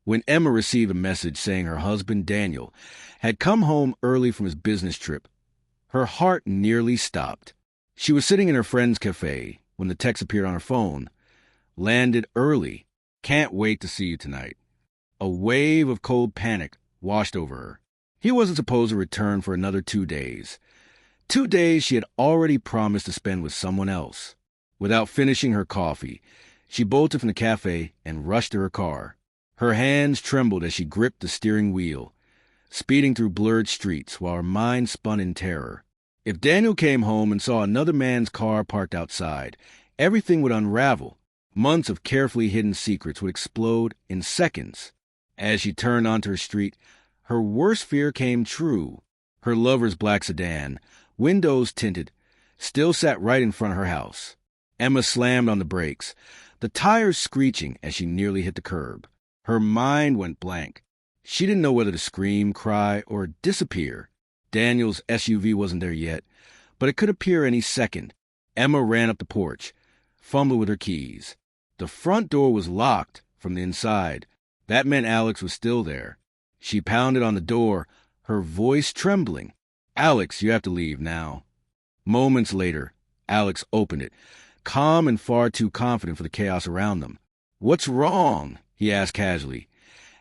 When Emma received a message saying her husband, Daniel, had come home early from his business trip, her heart nearly stopped. She was sitting in her friend's cafe when the text appeared on her phone. Landed early. Can't wait to see you tonight. A wave of cold panic washed over her. He wasn't supposed to return for another 2 days. 2 days she had already promised to spend with someone else. Without finishing her coffee, she bolted from the cafe and rushed to her car. Her hands trembled as she gripped the steering wheel, speeding through blurred streets while her mind spun in terror. If Daniel came home and saw another man's car parked outside, everything would unravel. Months of carefully hidden secrets would explode in seconds. As she turned onto her street, her worst fear came true. Her lover's black sedan, windows tinted, still sat right in front of her house. Emma slammed on the brakes, the tires screeching as she nearly hit the curb. Her mind went blank. She didn't know whether to scream, cry, or disappear. Daniel's SUV wasn't there yet, but it could appear any second. Emma ran up the porch, fumbled with her keys. The front door was locked from the inside. That meant Alex was still there. She pounded on the door, her voice trembling. "Alex, you have to leave now." Moments later, Alex opened it, calm and far too confident for the chaos around them. "What's wrong?" he asked casually,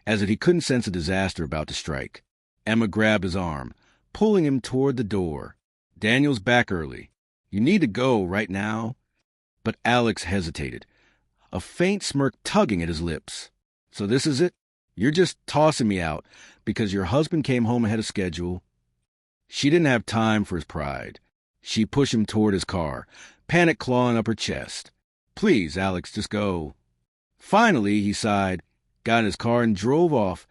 as if he couldn't sense a disaster about to strike. Emma grabbed his arm, pulling him toward the door. "Daniel's back early. You need to go right now." But Alex hesitated, a faint smirk tugging at his lips. "So this is it? You're just tossing me out because your husband came home ahead of schedule?" She didn't have time for his pride. She pushed him toward his car, panic clawing up her chest. "Please, Alex, just go." Finally, he sighed, got in his car, and drove off,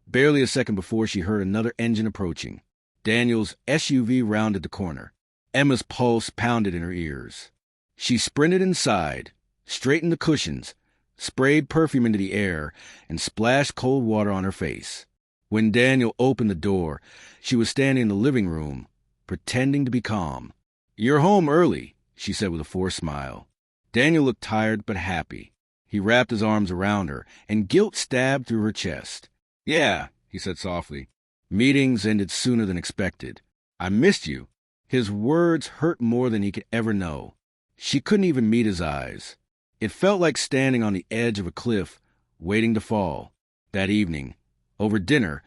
barely a second before she heard another engine approaching. Daniel's SUV rounded the corner. Emma's pulse pounded in her ears. She sprinted inside, straightened the cushions, sprayed perfume into the air, and splashed cold water on her face. When Daniel opened the door, she was standing in the living room, pretending to be calm. "You're home early," she said with a forced smile. Daniel looked tired but happy. He wrapped his arms around her, and guilt stabbed through her chest. "Yeah," he said softly. "Meetings ended sooner than expected. I missed you." His words hurt more than he could ever know. She couldn't even meet his eyes. It felt like standing on the edge of a cliff, waiting to fall. That evening, over dinner,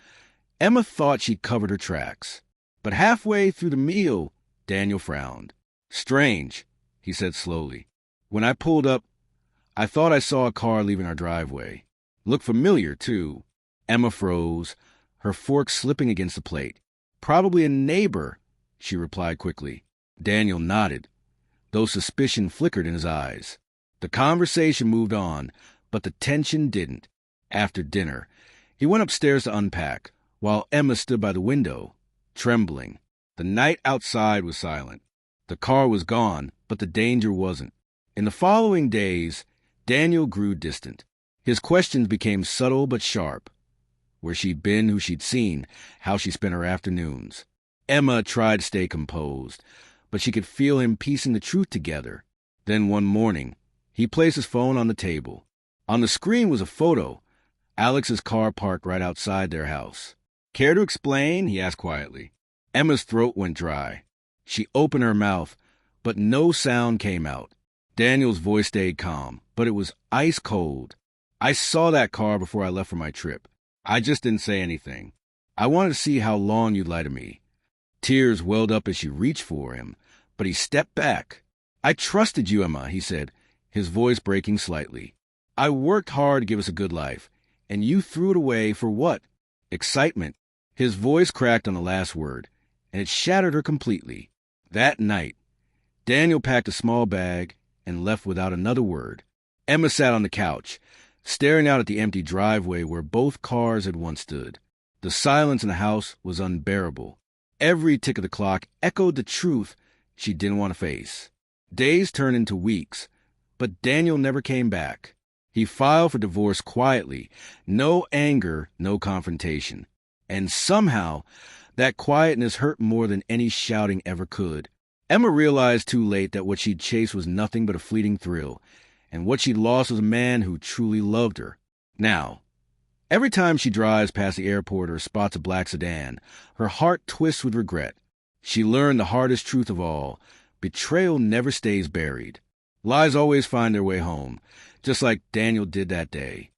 Emma thought she'd covered her tracks. But halfway through the meal, Daniel frowned. "Strange," he said slowly. "When I pulled up, I thought I saw a car leaving our driveway. Looked familiar, too." Emma froze, her fork slipping against the plate. "Probably a neighbor," she replied quickly. Daniel nodded, though suspicion flickered in his eyes. The conversation moved on, but the tension didn't. After dinner, he went upstairs to unpack, while Emma stood by the window, trembling. The night outside was silent. The car was gone, but the danger wasn't. In the following days, Daniel grew distant. His questions became subtle but sharp. Where she'd been, who she'd seen, how she spent her afternoons. Emma tried to stay composed, but she could feel him piecing the truth together. Then one morning, he placed his phone on the table. On the screen was a photo, Alex's car parked right outside their house. "Care to explain?" he asked quietly. Emma's throat went dry. She opened her mouth, but no sound came out. Daniel's voice stayed calm, but it was ice cold. "I saw that car before I left for my trip. I just didn't say anything. I wanted to see how long you'd lie to me." Tears welled up as she reached for him, but he stepped back. "I trusted you, Emma," he said, his voice breaking slightly. "I worked hard to give us a good life, and you threw it away for what? Excitement." His voice cracked on the last word, and it shattered her completely. That night, Daniel packed a small bag and left without another word. Emma sat on the couch, staring out at the empty driveway where both cars had once stood. The silence in the house was unbearable. Every tick of the clock echoed the truth she didn't want to face. Days turned into weeks, but Daniel never came back. He filed for divorce quietly, no anger, no confrontation. And somehow, that quietness hurt more than any shouting ever could. Emma realized too late that what she'd chased was nothing but a fleeting thrill, and what she'd lost was a man who truly loved her. Now, Every time she drives past the airport or spots a black sedan, her heart twists with regret. She learned the hardest truth of all: betrayal never stays buried. Lies always find their way home, just like Daniel did that day.